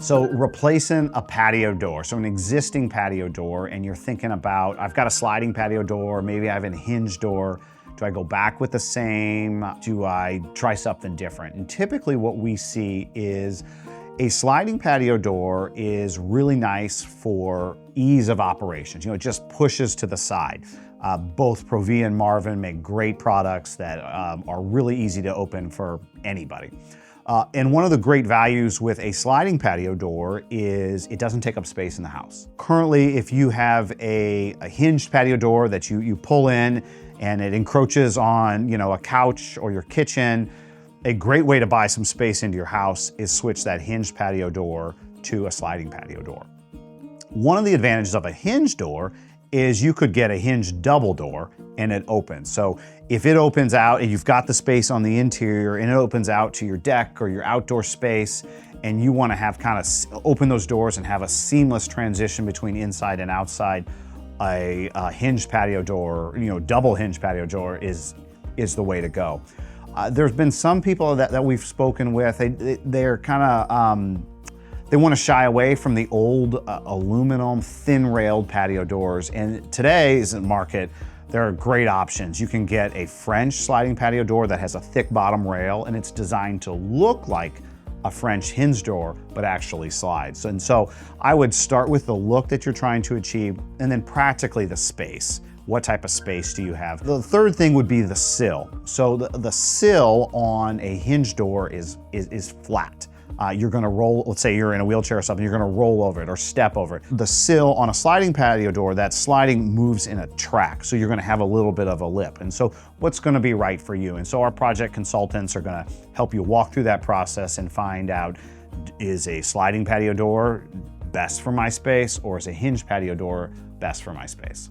So replacing a patio door, so an existing patio door, and you're thinking about, I've got a sliding patio door, maybe I have a hinged door. Do I go back with the same? Do I try something different? And typically what we see is a sliding patio door is really nice for ease of operations. It just pushes to the side. Both Provia and Marvin make great products that are really easy to open for anybody. And one of the great values with a sliding patio door is it doesn't take up space in the house. Currently, if you have a hinged patio door that you pull in and it encroaches on a couch or your kitchen, a great way to buy some space into your house is switch that hinged patio door to a sliding patio door. One of the advantages of a hinged door is you could get a hinged double door and it opens. So if it opens out and you've got the space on the interior and it opens out to your deck or your outdoor space and you want to have open those doors and have a seamless transition between inside and outside, a hinged patio door, double hinged patio door is the way to go. There's been some people that we've spoken with, they're kind of, they want to shy away from the old aluminum thin-railed patio doors. And today's market, there are great options. You can get a French sliding patio door that has a thick bottom rail and it's designed to look like a French hinge door, but actually slides. And so I would start with the look that you're trying to achieve and then practically the space. What type of space do you have? The third thing would be the sill. So the sill on a hinge door is flat. You're gonna roll, let's say you're in a wheelchair or something, you're gonna roll over it or step over it. The sill on a sliding patio door, that sliding moves in a track, so you're gonna have a little bit of a lip. And so what's gonna be right for you? And so our project consultants are gonna help you walk through that process and find out, is a sliding patio door best for my space or is a hinged patio door best for my space?